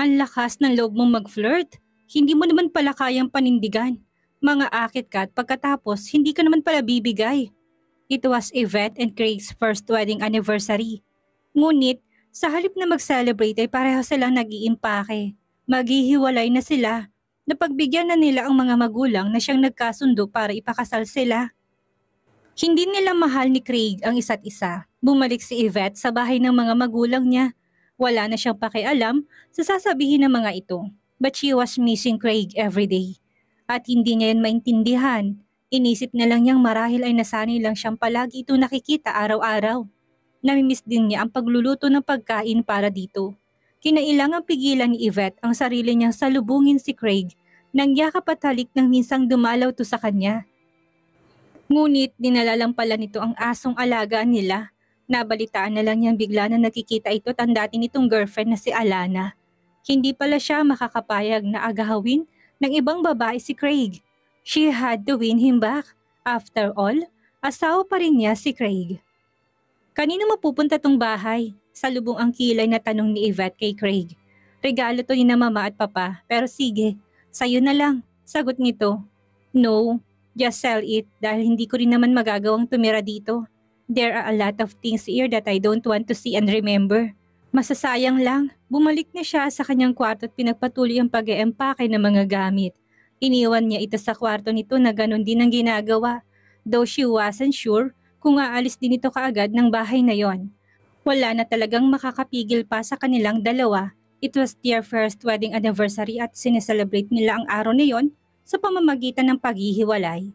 Ang lakas ng loob mong mag-flirt. Hindi mo naman pala kayang panindigan. Mga akit ka at pagkatapos hindi ka naman pala bibigay. It was Yvette and Craig's first wedding anniversary. Ngunit, sa halip na mag-celebrate ay pareho silang nag-iimpake. Maghihiwalay na sila. Napagbigyan na nila ang mga magulang na siyang nagkasundo para ipakasal sila. Hindi nila mahal ni Craig ang isa't isa. Bumalik si Yvette sa bahay ng mga magulang niya. Wala na siyang pakialam sa sasabihin ng mga ito. But she was missing Craig every day. At hindi niya yan maintindihan. Inisip na lang niyang marahil ay nasanay lang siyang palagi ito nakikita araw-araw. Namimiss din niya ang pagluluto ng pagkain para dito. Kinailangang pigilan ni Yvette ang sarili niyang salubungin si Craig nang yakap at halik nang minsang dumalaw to sa kanya. Ngunit dinala lang pala nito ang asong alagaan nila. Nabalitaan na lang niyang bigla na nakikita ito at ang dati nitong girlfriend na si Alana. Hindi pala siya makakapayag na agahawin ng ibang babae si Craig. She had to win him back. After all, asawa pa rin niya si Craig. Kanino mapupunta tong bahay? Salubong ang kilay na tanong ni Yvette kay Craig. Regalo to ni na mama at papa, pero sige, sayo na lang. Sagot nito. No, just sell it dahil hindi ko rin naman magagawang tumira dito. There are a lot of things here that I don't want to see and remember. Masasayang lang, bumalik na siya sa kanyang kwarto at pinagpatuloy ang pag-eempake ng mga gamit. Iniwan niya ito sa kwarto nito na ganon din ang ginagawa, though she wasn't sure kung aalis din ito kaagad ng bahay na yon. Wala na talagang makakapigil pa sa kanilang dalawa. It was their first wedding anniversary at sineselebrate nila ang araw na yon sa pamamagitan ng paghihiwalay.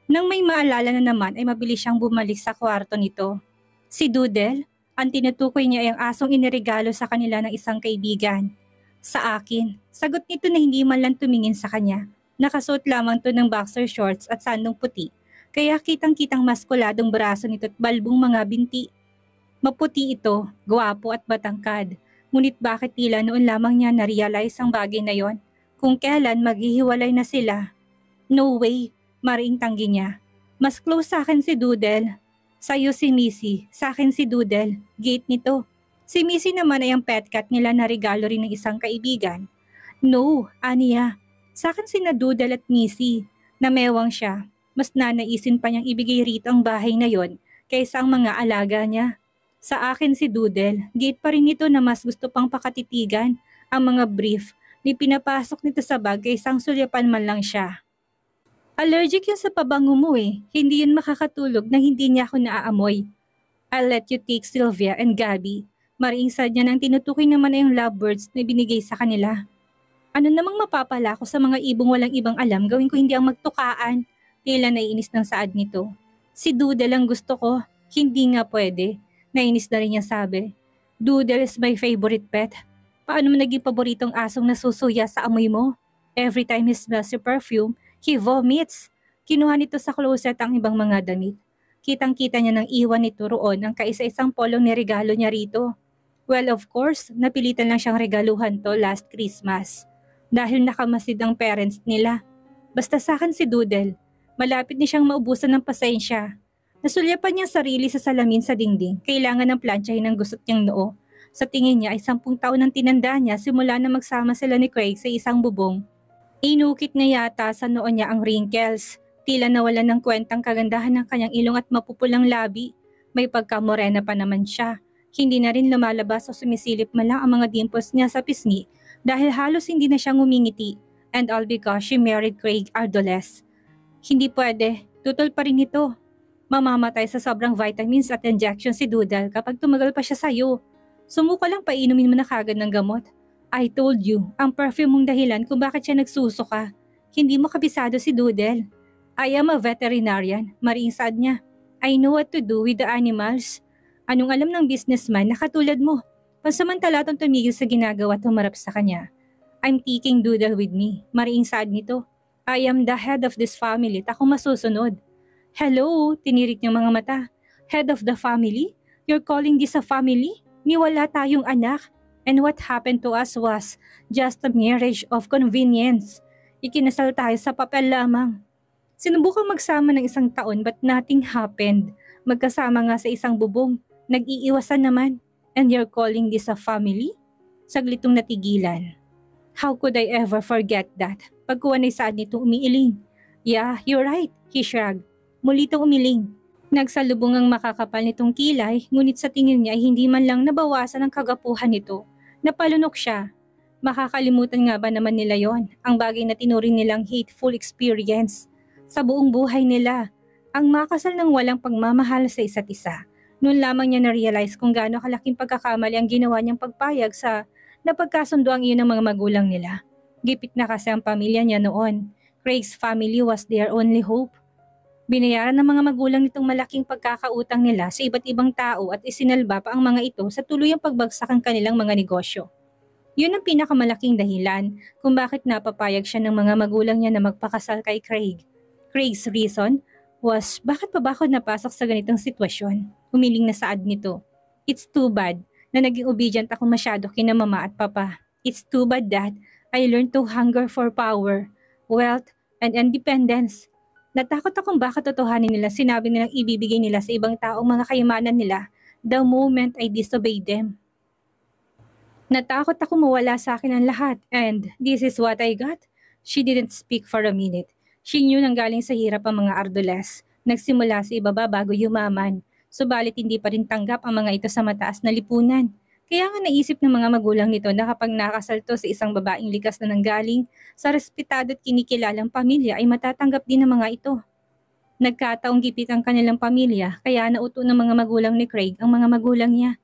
Nang may maalala na naman ay mabilis siyang bumalik sa kwarto nito. Si Doodle, ang tinutukoy niya ay ang asong iniregalo sa kanila ng isang kaibigan. Sa akin, sagot nito na hindi man lang tumingin sa kanya. Nakasuot lamang to ng boxer shorts at sandong puti, kaya kitang-kitang maskuladong braso nito at balbong mga binti. Maputi ito, gwapo at matangkad. Ngunit bakit tila noon lamang niya na-realize ang bagay na yon? Kung kailan maghihiwalay na sila. No way, mariing tanggi niya. Mas close sa akin si Doodle. Sa'yo si Missy, sa akin si Doodle. Gate nito. Si Missy naman ay ang pet cat nila na regalo rin ng isang kaibigan. No, Ania. Sa akin sina Doodle at Missy. Namewang siya. Mas nanaisin pa niyang ibigay rito ang bahay na yon kaysa ang mga alaga niya. Sa akin si Doodle, gate pa rin nito na mas gusto pang pakatitigan ang mga brief ni pinapasok nito sa bag kaysa ang sulyapan man lang siya. Allergic yun sa pabango mo eh. Hindi yun makakatulog na hindi niya ako naaamoy. I'll let you take Sylvia and Gabby. Mariing sad niya nang tinutukoy naman na yung lovebirds na binigay sa kanila. Ano namang mapapala ko sa mga ibong walang ibang alam gawin ko hindi ang magtukaan. Tila naiinis ng saad nito. Si Doodle ang gusto ko. Hindi nga pwede. Nainis na rin niya sabi. Doodle is my favorite pet. Paano mo naging paboritong asong nasusuya sa amoy mo? Every time he smells your perfume, he vomits. Kinuha nito sa closet ang ibang mga damit. Kitang-kita niya nang iwan nito roon ang kaisa-isang polong niregalo niya rito. Well, of course, napilitan lang siyang regaluhan to last Christmas. Dahil nakamasid ang parents nila. Basta sa akin si Doodle, malapit na siyang maubusan ng pasensya. Nasulyapan niya sarili sa salamin sa dingding. Kailangan ng plantsahin ng gusot niyang noo. Sa tingin niya ay 10 taon ng tinanda niya simula na magsama sila ni Craig sa isang bubong. Inukit na yata sa noo niya ang wrinkles. Tila nawalan ng kwentang kagandahan ng kanyang ilong at mapupulang labi. May pagkamorena pa naman siya. Hindi na rin lumalabas o sumisilip man lang ang mga dimples niya sa pisngi dahil halos hindi na siya ngumingiti. And all because she married Craig Ardoles. Hindi pwede, tutol pa rin ito. Mamamatay sa sobrang vitamins at injection si Doodle kapag tumagal pa siya sa'yo. Sumuka lang painumin mo na kagad ng gamot. I told you, ang perfume mong dahilan kung bakit siya nagsusuka. Hindi mo kabisado si Doodle. I am a veterinarian, mariing sad niya. I know what to do with the animals. Anong alam ng businessman na katulad mo? Pansamantala itong tumigil sa ginagawa at humarap sa kanya. I'm taking Doodle with me, mariing sad nito. I am the head of this family at ako masusunod. Hello, tinirik niyang mga mata. Head of the family? You're calling this a family? Niwala tayong anak. And what happened to us was just a marriage of convenience. Ikinasal tayo sa papel lamang. Sinubukang magsama ng 1 taon but nothing happened. Magkasama nga sa isang bubong. Nag-iiwasan naman. And you're calling this a family? Saglit nung natigilan. How could I ever forget that? Pagkuha na saan nito umiiling. Yeah, you're right, he shrugged. Muli itong umiling. Nagsalubong ang makakapal nitong kilay, ngunit sa tingin niya ay hindi man lang nabawasan ang kagapuhan nito. Napalunok siya. Makakalimutan nga ba naman nila yon? Ang bagay na tinuring nilang hateful experience. Sa buong buhay nila, ang makasal ng walang pagmamahal sa isa't isa. Noon lamang niya na-realize kung gaano kalaking pagkakamali ang ginawa niyang pagpayag sa napagkasunduang iyon ng mga magulang nila. Gipit na kasi ang pamilya niya noon. Craig's family was their only hope. Binayaran ng mga magulang nitong malaking pagkakautang nila sa iba't ibang tao at isinalba pa ang mga ito sa tuluyang pagbagsak ng kanilang mga negosyo. Yun ang pinakamalaking dahilan kung bakit napapayag siya ng mga magulang niya na magpakasal kay Craig. Craig's reason was bakit pa ba ako napasok sa ganitong sitwasyon? Humiling na saad nito. It's too bad na naging obedient ako masyado kina mama at papa. It's too bad that I learned to hunger for power, wealth, and independence. Natakot akong baka totohanin nila sinabi nilang ibibigay nila sa ibang taong mga kayamanan nila the moment I disobeyed them. Natakot ako mawala sa akin ang lahat and this is what I got. She didn't speak for a minute. She knew nang galing sa hirap ang mga Ardoles. Nagsimula sa ibaba bago yumaman. Subalit hindi pa rin tanggap ang mga ito sa mataas na lipunan. Kaya nga naisip ng mga magulang nito na kapag nakasalto sa isang babaeng likas na nanggaling sa respetado at kinikilalang pamilya ay matatanggap din ng mga ito. Nagkataong gipit ang kanilang pamilya kaya nauto ng mga magulang ni Craig ang mga magulang niya.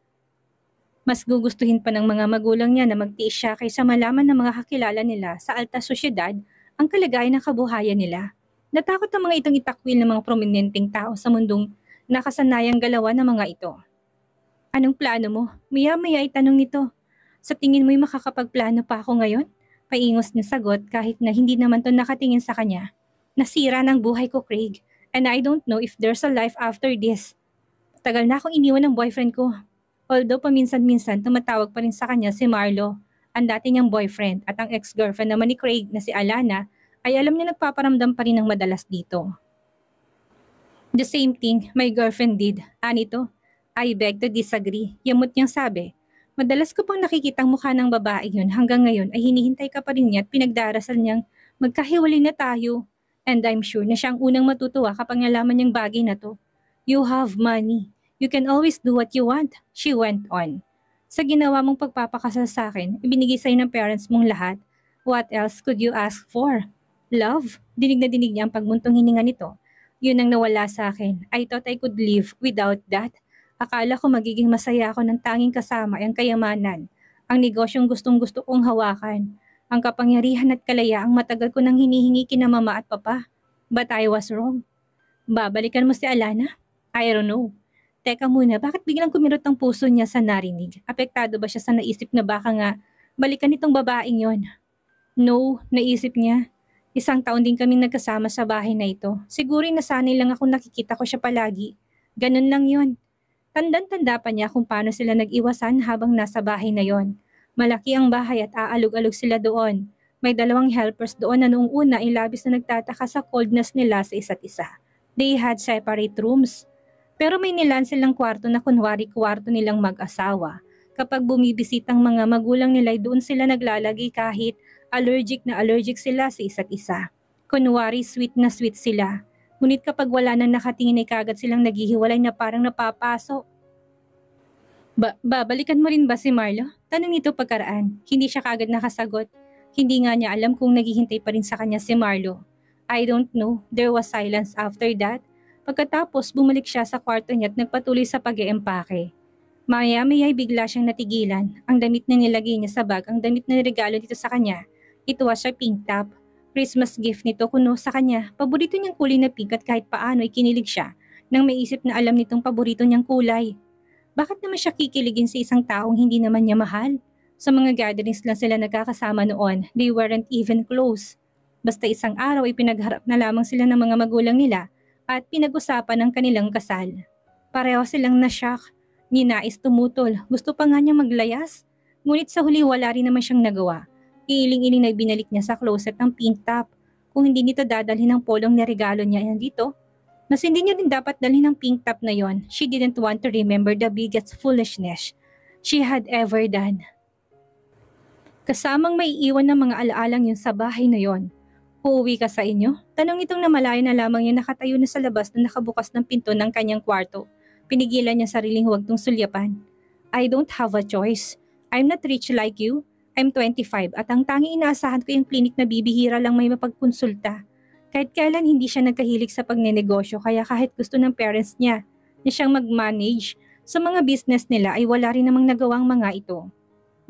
Mas gugustuhin pa ng mga magulang niya na magtiis siya kaysa malaman ng mga kakilala nila sa alta sosyedad ang kalagayan ng kabuhayan nila. Natakot ang mga itong itakwil ng mga prominenteng tao sa mundong nakasanayang galawan ng mga ito. Anong plano mo? Maya-maya itanong nito. Sa tingin mo'y makakapagplano pa ako ngayon? Paingos niya sagot kahit na hindi naman to nakatingin sa kanya. Nasira ng buhay ko, Craig. And I don't know if there's a life after this. Tagal na akong iniwan ng boyfriend ko. Although paminsan-minsan tumatawag pa rin sa kanya si Marlo, ang dati niyang boyfriend at ang ex-girlfriend naman ni Craig na si Alana ay alam niya nagpaparamdam pa rin ng madalas dito. The same thing my girlfriend did, anito. I beg to disagree, yamot niyang sabi. Madalas ko pang nakikitang mukha ng babae yun hanggang ngayon ay hinihintay ka pa rin niya at pinagdarasal niyang magkahiwalay na tayo. And I'm sure na siya ang unang matutuwa kapag nalaman niyang bagay na to. You have money. You can always do what you want, she went on. Sa ginawa mong pagpapakasal sa akin, ibinigay sa'yo ng parents mong lahat. What else could you ask for? Love? Dinig na dinig niya ang pagmuntong hininga nito. Yun ang nawala sa akin. I thought I could live without that. Akala ko magiging masaya ako ng tanging kasama ay ang kayamanan. Ang negosyong gustong-gusto kong hawakan. Ang kapangyarihan at kalayaang matagal ko nang hinihingi kina mama at papa. But I was wrong. Babalikan mo si Alana? I don't know. Teka muna, bakit biglang kumirot ang puso niya sa narinig? Apektado ba siya sa naisip na baka nga balikan itong babaeng yon? No, naisip niya. Isang taon din kami nagkasama sa bahay na ito. Siguro nasanay lang ako nakikita ko siya palagi. Ganun lang yon. Tandang-tanda pa niya kung paano sila nag-iwasan habang nasa bahay na yon. Malaki ang bahay at aalog-alog sila doon. May 2 helpers doon na noong una ay labis na nagtataka sa coldness nila sa isa't isa. They had separate rooms. Pero may nilan silang kwarto na kunwari kwarto nilang mag-asawa. Kapag bumibisitang mga magulang nila doon sila naglalagay kahit allergic sila sa isa't isa. Kunwari sweet na sweet sila. Ngunit kapag wala nang nakatingin ay kagad silang naghihiwalay na parang napapaso. Babalikan mo rin ba si Marlo? Tanong nito pagkaraan. Hindi siya kagad nakasagot. Hindi nga niya alam kung naghihintay pa rin sa kanya si Marlo. I don't know. There was silence after that. Pagkatapos bumalik siya sa kwarto niya at nagpatuloy sa pag-eempake. Maya-maya'y bigla siyang natigilan. Ang damit na nilagay niya sa bag, ang damit na regalo dito sa kanya. Ito was a pink top. Christmas gift nito kuno sa kanya. Paborito niyang kulay na pink at kahit paano ay kinilig siya nang maisip na alam nitong paborito niyang kulay. Bakit naman siya kikiligin sa isang taong hindi naman niya mahal? Sa mga gatherings lang sila nagkakasama noon, they weren't even close. Basta isang araw ay pinagharap na lamang sila ng mga magulang nila at pinag-usapan ang kanilang kasal. Pareho silang na-shock, ninais tumutol, gusto pa nga niyang maglayas. Ngunit sa huli wala rin naman siyang nagawa. Iiling-iling na binalik niya sa closet ang pink top. Kung hindi nito dadalhin ang polong na regalo niya dito, mas hindi niya rin dapat dalhin ang pink top na yon. She didn't want to remember the biggest foolishness she had ever done. Kasamang may iwan ng mga alaalang yun sa bahay na yon. Uuwi ka sa inyo? Tanong nitong namalayan na lamang niya nakatayo na sa labas na nakabukas ng pinto ng kanyang kwarto. Pinigilan niya sariling huwag tong sulyapan. I don't have a choice. I'm not rich like you. I'm 25 at ang tanging inaasahan ko yung klinik na bibihira lang may mapagkonsulta. Kahit kailan hindi siya nagkahilig sa pagnenegosyo kaya kahit gusto ng parents niya na siyang mag-manage sa mga business nila ay wala rin namang nagawang mga ito.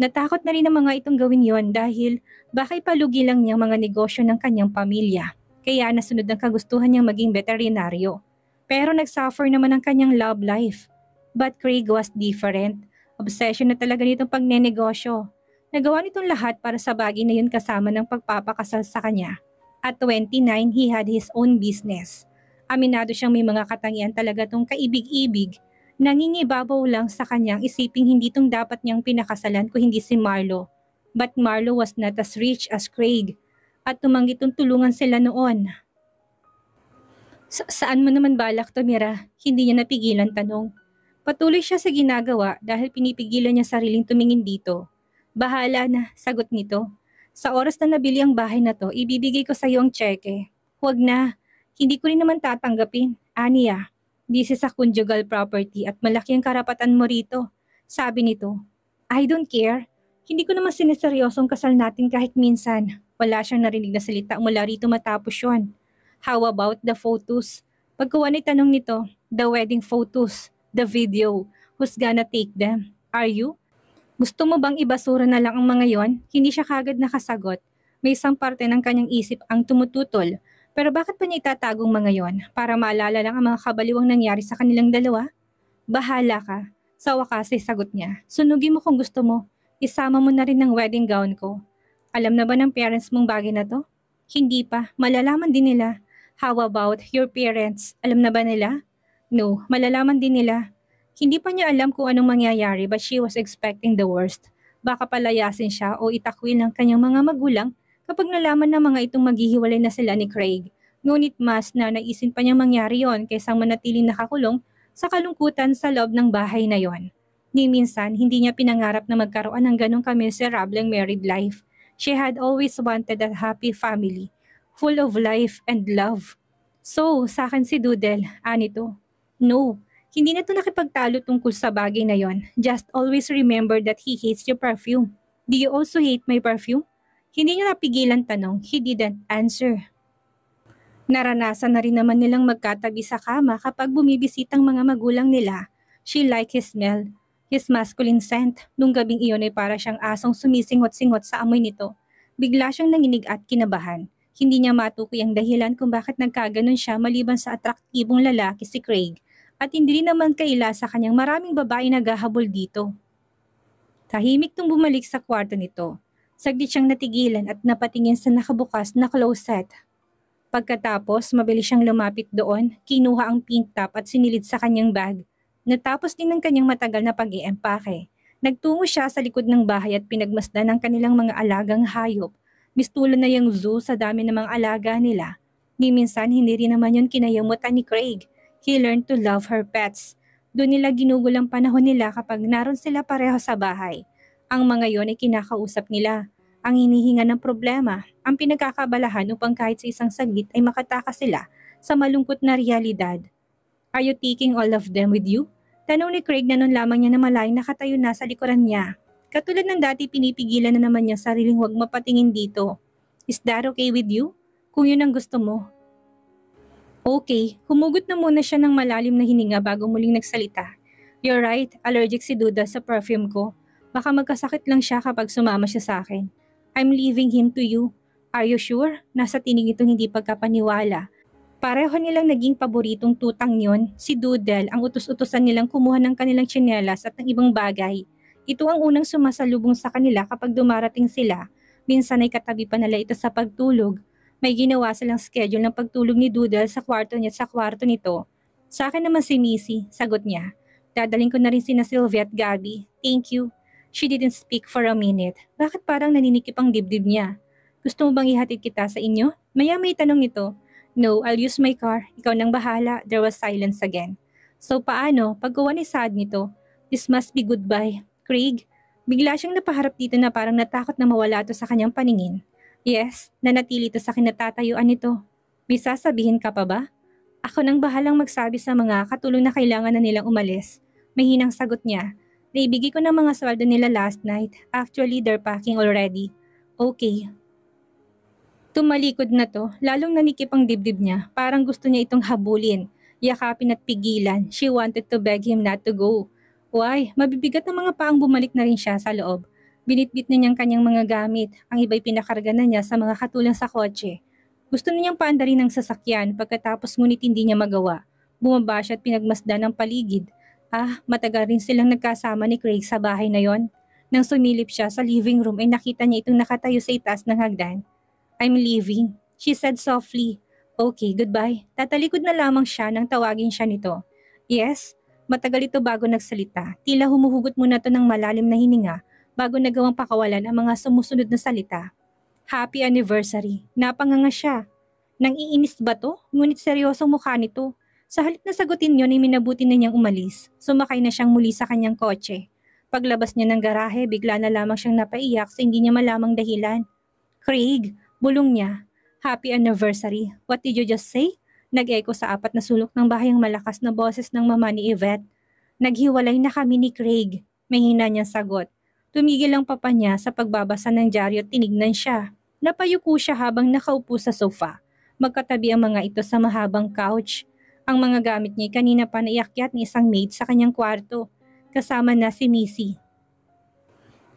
Natakot na rin ang mga itong gawin yon dahil baka ipalugi lang niyang mga negosyo ng kanyang pamilya. Kaya nasunod ang kagustuhan niyang maging veterinaryo. Pero nagsuffer naman ang kanyang love life. But Craig was different. Obsession na talaga nitong pagnenegosyo. Nagawa nitong lahat para sa bagay na yun kasama ng pagpapakasal sa kanya. At 29, he had his own business. Aminado siyang may mga katangian talaga tong kaibig-ibig. Nangingibabaw lang sa kanyang isiping hindi itong dapat niyang pinakasalan kung hindi si Marlo. But Marlo was not as rich as Craig at tumanggi itong tulungan sila noon. Saan mo naman balak tumira? Hindi niya napigilan tanong. Patuloy siya sa ginagawa dahil pinipigilan niya sariling tumingin dito. Bahala na, sagot nito. Sa oras na nabili ang bahay na to, ibibigay ko sa iyo ang tseke. Huwag na, hindi ko rin naman tatanggapin. Aniya. This is a conjugal property at malaki ang karapatan mo rito. Sabi nito, I don't care. Hindi ko naman siniseryosong kasal natin kahit minsan. Wala siyang narinig na salita mula rito matapos yun. How about the photos? Pagkuha ni tanong nito, the wedding photos, the video, who's gonna take them? Are you? Gusto mo bang ibasura na lang ang mga yon? Hindi siya kagad nakasagot. May isang parte ng kanyang isip ang tumututol. Pero bakit pa niya itatagong mga yon? Para maalala lang ang mga kabaliwang nangyari sa kanilang dalawa? Bahala ka. Sa wakas ay sagot niya. Sunugin mo kung gusto mo. Isama mo na rin ng wedding gown ko. Alam na ba ng parents mong bagay na to? Hindi pa. Malalaman din nila. How about your parents? Alam na ba nila? No, malalaman din nila. Hindi pa niya alam kung anong mangyayari but she was expecting the worst. Baka palayasin siya o itakwil ng kanyang mga magulang kapag nalaman na mga itong maghihiwalay na sila ni Craig. Ngunit mas na naisin pa niyang mangyari yon kaysa manatiling nakakulong sa kalungkutan sa loob ng bahay na yon. Ni minsan, hindi niya pinangarap na magkaroon ng ganong kamiserableng married life. She had always wanted a happy family, full of life and love. So, sa akin si Doodle, anito. No, hindi na to nakipagtalo tungkol sa bagay na yon. Just always remember that he hates your perfume. Do you also hate my perfume? Hindi niya napigilan tanong. He didn't answer. Naranasan na rin naman nilang magkatabi sa kama kapag bumibisitang mga magulang nila. She liked his smell, his masculine scent. Nung gabing iyon ay para siyang asong sumisingot-singot sa amoy nito. Bigla siyang nanginig at kinabahan. Hindi niya matukoy ang dahilan kung bakit nagkaganon siya maliban sa atraktibong lalaki si Craig. At hindi rin naman kaila sa kanyang maraming babae naghahabol dito. Tahimik nung bumalik sa kwarto nito. Saglit siyang natigilan at napatingin sa nakabukas na closet. Pagkatapos, mabilis siyang lumapit doon, kinuha ang pink top at sinilid sa kanyang bag. Natapos din ng kanyang matagal na pag-iempake. Nagtungo siya sa likod ng bahay at pinagmasdan ang kanilang mga alagang hayop. Mistulo na yung zoo sa dami ng mga alaga nila. Ni minsan, hindi rin naman yun kinayamutan ni Craig. He learned to love her pets. Doon nila ginugol ang panahon nila kapag naroon sila pareho sa bahay. Ang mga yon ay kinakausap nila. Ang hinihinga ng problema, ang pinagkakabalahan upang kahit sa isang saglit ay makatakas sila sa malungkot na realidad. Are you taking all of them with you? Tanong ni Craig na noon lamang niya na malayang nakatayo na sa likuran niya. Katulad ng dati pinipigilan na naman niya sariling huwag mapatingin dito. Is that okay with you? Kung yun ang gusto mo. Okay, humugot na muna siya ng malalim na hininga bago muling nagsalita. You're right, allergic si Duda sa perfume ko. Baka magkasakit lang siya kapag sumama siya sa akin. I'm leaving him to you. Are you sure? Nasa tinig itong hindi pagkapaniwala. Pareho nilang naging paboritong tutang yon, si Doodle ang utos-utosan nilang kumuha ng kanilang tsinelas at ng ibang bagay. Ito ang unang sumasalubong sa kanila kapag dumarating sila. Minsan ay katabi pa nila ito sa pagtulog. May ginawa silang schedule ng pagtulog ni Doodle sa kwarto niya at sa kwarto nito. Sa akin naman si Missy, sagot niya. Dadaling ko na rin sina Sylvia at Gabby. Thank you. She didn't speak for a minute. Bakit parang naninikip ang dibdib niya? Gusto mo bang ihatid kita sa inyo? Maya may tanong nito. No, I'll use my car. Ikaw nang bahala. There was silence again. So paano? Paggawa ni Sad nito. This must be goodbye. Craig, Bigla siyang napaharap dito na parang natakot na mawala to sa kanyang paningin. Yes, nanatili to sa kinatatayuan nito. May sasabihin ka pa ba? Ako nang bahalang magsabi sa mga katulong na kailangan na nilang umalis. Mahinang sagot niya. Naibigay ko ng mga sweldo nila last night. Actually, they're packing already. Okay. Tumalikod na to, lalong nanikip ang dibdib niya. Parang gusto niya itong habulin, yakapin at pigilan. She wanted to beg him not to go. Why? Mabibigat ang mga paang bumalik na rin siya sa loob. Binitbit na niyang kanyang mga gamit. Ang iba'y pinakarga na niya sa mga katulang sa kotse. Gusto niyang paandarin ng sasakyan pagkatapos ngunit hindi niya magawa. Bumaba siya at pinagmasdan ng paligid. Matagal rin silang nagkasama ni Craig sa bahay na yon. Nang sumilip siya sa living room ay nakita niya itong nakatayo sa itaas ng hagdan. I'm leaving, she said softly. Okay, goodbye. Tatalikod na lamang siya nang tawagin siya nito. Yes, matagal ito bago nagsalita. Tila humuhugot muna to ng malalim na hininga bago nagawang pakawalan ang mga sumusunod na salita. Happy anniversary. Napanganga siya. Nang iinis ba to? Ngunit seryosong mukha nito. Sa halip na sagutin yon ay minabuti na niyang umalis. Sumakay na siyang muli sa kanyang kotse. Paglabas niya ng garahe, bigla na lamang siyang napaiyak sa hindi niya malamang dahilan. Craig, bulong niya. Happy anniversary. What did you just say? Nag-echo sa apat na sulok ng bahay ang malakas na boses ng mama ni Yvette. Naghiwalay na kami ni Craig. Mahina niyang sagot. Tumigil ang papa niya sa pagbabasa ng dyaryo at tinignan siya. Napayuko siya habang nakaupo sa sofa. Magkatabi ang mga ito sa mahabang couch. Ang mga gamit niya kanina pa naiakyat ni isang maid sa kanyang kwarto. Kasama na si Missy.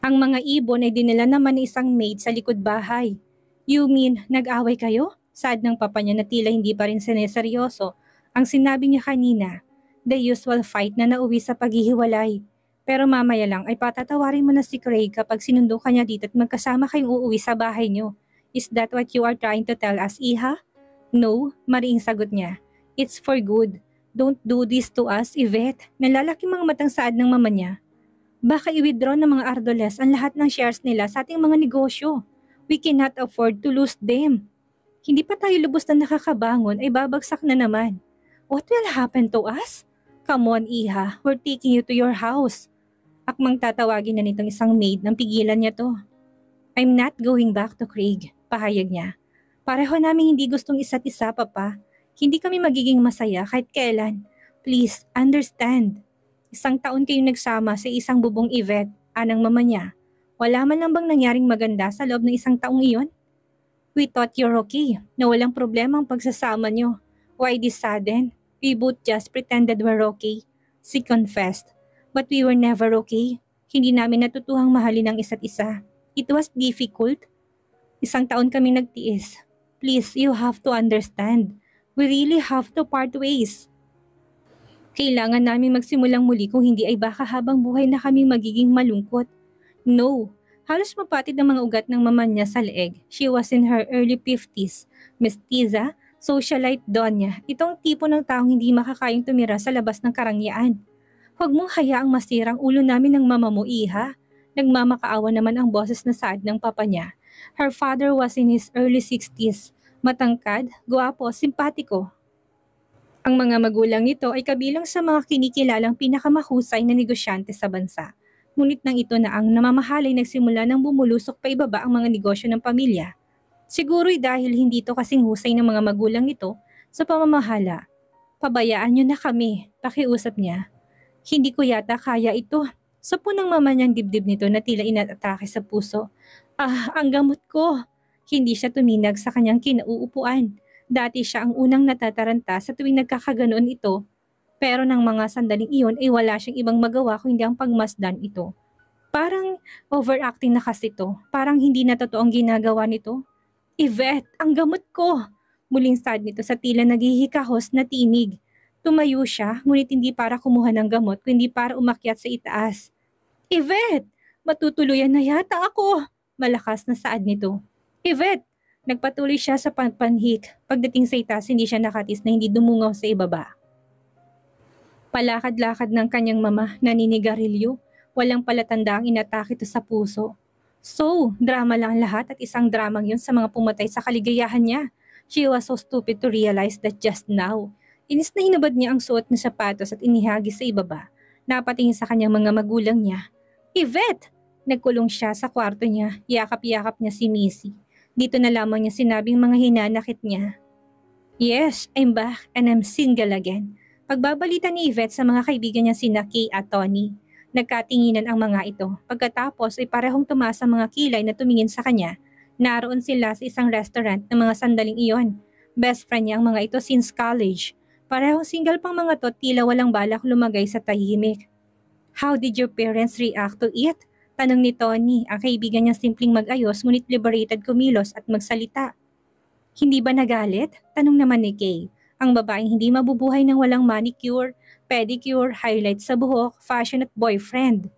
Ang mga ibon ay dinala naman ni isang maid sa likod bahay. You mean, nag-away kayo? Sad ng papa niya na tila hindi pa rin sineseryoso. Ang sinabi niya kanina, the usual fight na nauwi sa paghihiwalay. Pero mamaya lang ay patatawarin mo na si Craig kapag sinundo ka niya dito at magkasama kayong uuwi sa bahay niyo. Is that what you are trying to tell us, Iha? No, mariing sagot niya. It's for good. Don't do this to us, Yvette. Nalalaki mga matang saad ng mama niya. Baka i-withdraw ng mga Ardoles ang lahat ng shares nila sa ating mga negosyo. We cannot afford to lose them. Hindi pa tayo lubos na nakakabangon ay babagsak na naman. What will happen to us? Come on, Iha. We're taking you to your house. Akmang tatawagin na nitong isang maid nang pigilan niya to. I'm not going back to Craig, pahayag niya. Pareho naming hindi gustong isa't isa, papa. Hindi kami magiging masaya kahit kailan. Please, understand. Isang taon kayong nagsama sa isang bubong Yvette, anang mama niya. Wala man lang bang nangyaring maganda sa loob ng isang taong iyon? We thought you're okay, na walang problema ang pagsasama niyo. Why this sudden? We both just pretended we're okay. She confessed. But we were never okay. Hindi namin natutuhang mahalin ang isa't isa. It was difficult. Isang taon kami nagtiis. Please, you have to understand. We really have to part ways. Kailangan namin magsimulang muli kung hindi ay baka habang buhay na kami magiging malungkot. No, halos mapatid ang mga ugat ng mama niya sa leeg. She was in her early 50s. Mestiza, socialite donya. Itong tipo ng taong hindi makakayang tumira sa labas ng karangyaan. Huwag mong hayaang masirang ulo namin ng mama mo, Iha. Nagmamakaawa naman ang boses na saad ng papa niya. Her father was in his early 60s. Matangkad, guwapo, simpatiko. Ang mga magulang nito ay kabilang sa mga kinikilalang pinakamahusay na negosyante sa bansa. Ngunit nang ito na ang namamahalay nagsimula ng bumulusok pa ibaba ang mga negosyo ng pamilya. Siguro'y dahil hindi ito kasing husay ng mga magulang nito sa pamamahala. Pabayaan niyo na kami, pakiusap niya. Hindi ko yata kaya ito. Sa punang mama niyang dibdib nito na tila inatake sa puso. Ang gamot ko. Hindi siya tuminag sa kanyang kinauupuan. Dati siya ang unang natataranta sa tuwing nagkakaganoon ito. Pero nang mga sandaling iyon ay wala siyang ibang magawa kung hindi ang pagmasdan ito. Parang overacting na kasi ito. Parang hindi na totoong ginagawa nito. Yvette, ang gamot ko! Muling sad nito sa tila naghihikahos na tinig. Tumayo siya, ngunit hindi para kumuha ng gamot, kundi para umakyat sa itaas. Yvette! Matutuluyan na yata ako! Malakas na saad nito. Yvette! Nagpatuloy siya sa panpanhik. Pagdating sa itaas, hindi siya nakatis na hindi dumungaw sa ibaba. Palakad-lakad ng kanyang mama, naninigarilyo. Walang palatandang inatake ito sa puso. So, drama lang lahat at isang dramang yun sa mga pumatay sa kaligayahan niya. She was so stupid to realize that just now. Inis na hinubad niya ang suot na sapatos at inihagis sa ibaba. Napatingin sa kanyang mga magulang niya. Yvette! Nagkulong siya sa kwarto niya, yakap-yakap niya si Missy. Dito na lamang niya sinabing mga hinanakit niya. Yes, I'm back and I'm single again. Pagbabalita ni Yvette sa mga kaibigan niya sina Kay at Tony. Nagkatinginan ang mga ito. Pagkatapos ay parehong tumaas ang mga kilay na tumingin sa kanya. Naroon sila sa isang restaurant ng mga sandaling iyon. Best friend niya ang mga ito since college. Parehong single pang mga to, tila walang balak lumagay sa tahimik. How did your parents react to it? Tanong ni Tony, ang kaibigan niya simpleng mag-ayos ngunit liberated kumilos at magsalita. Hindi ba nagalit? Tanong naman ni Kay. Ang babaeng hindi mabubuhay ng walang manicure, pedicure, highlight sa buhok, fashion at boyfriend.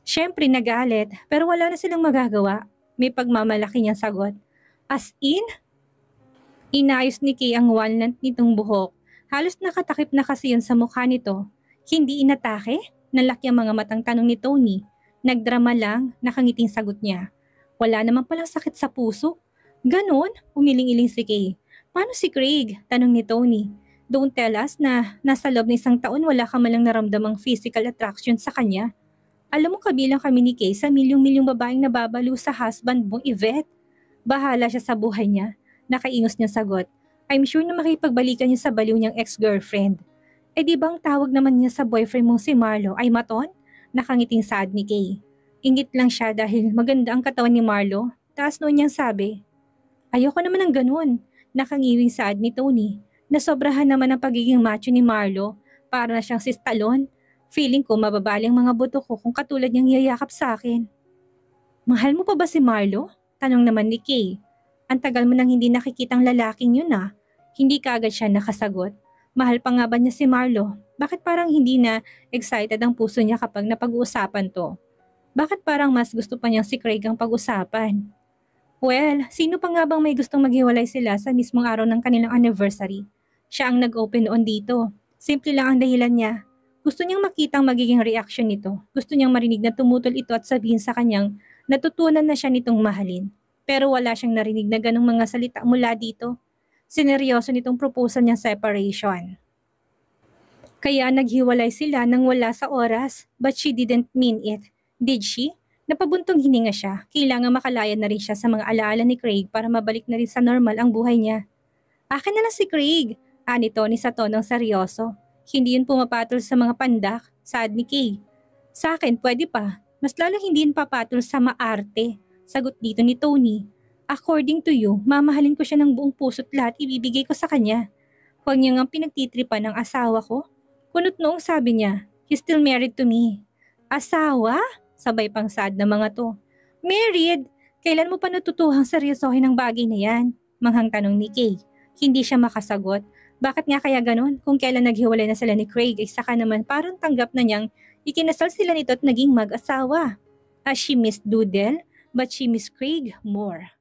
Siyempre nagalit, pero wala na silang magagawa. May pagmamalaki niyang sagot. As in? Inayos ni Kay ang walnut nitong buhok. Halos nakatakip na kasi yun sa mukha nito. Hindi inatake? Nalaki ang mga matang tanong ni Tony. Nagdrama lang, nakangiting sagot niya. Wala naman palang sakit sa puso. Ganon? Umiling-iling si Kay. Paano si Craig? Tanong ni Tony. Don't tell us na nasa loob ng isang taon wala ka malang naramdamang physical attraction sa kanya. Alam mo kabilang kami ni Kay sa milyong-milyong babaeng nababaliw sa husband mong Yvette. Bahala siya sa buhay niya. Nakaingos niyang sagot. I'm sure na makipagbalikan niya sa baliw niyang ex-girlfriend. Eh di bang tawag naman niya sa boyfriend mong si Marlo ay maton? Nakangiting sad ni Kay. Ingit lang siya dahil maganda ang katawan ni Marlo. Taas noon niyang sabi. Ayoko naman ng ganun. Nakangiwing sad ni Tony. Nasobrahan naman ang pagiging macho ni Marlo. Para na siyang si Stallone. Feeling ko mababali ang mga buto ko kung katulad niyang yayakap sa akin. Mahal mo pa ba si Marlo? Tanong naman ni Kay. Ang tagal mo nang hindi nakikitang lalaking yun ah. Hindi kaagad siya nakasagot. Mahal pa nga ba niya si Marlo? Bakit parang hindi na excited ang puso niya kapag napag-uusapan to? Bakit parang mas gusto pa niyang si Craig ang pag-usapan? Well, sino pa nga bang may gustong maghiwalay sila sa mismong araw ng kanilang anniversary? Siya ang nag-open noon dito. Simple lang ang dahilan niya. Gusto niyang makita ang magiging reaksyon nito. Gusto niyang marinig na tumutol ito at sabihin sa kanyang natutunan na siya nitong mahalin. Pero wala siyang narinig na ganong mga salita mula dito. Sineryoso nitong proposal niyang separation. Kaya naghiwalay sila nang wala sa oras, but she didn't mean it. Did she? Napabuntong hininga siya. Kailangan makalaya na rin siya sa mga alaala ni Craig para mabalik na rin sa normal ang buhay niya. Akin na lang si Craig, ani Tony sa tonong seryoso. Hindi yun pumapatol sa mga pandak, saad ni Kay. Sa akin, pwede pa. Mas lalo hindi yun papatol sa maarte. Sagot dito ni Tony. According to you, mamahalin ko siya ng buong puso't lahat ibibigay ko sa kanya. Huwag niya nga pinagtitripan ng asawa ko. Kunot noong sabi niya, he's still married to me. Asawa? Sabay pang sad na mga to. Married? Kailan mo pa natutuhang seryosohin ang bagay na yan? Manghang tanong ni Kay. Hindi siya makasagot. Bakit nga kaya ganon? Kung kailan naghiwalay na sila ni Craig ay saka naman parang tanggap na niyang ikinasal sila nito at naging mag-asawa. As she missed Doodle, but she missed Craig more.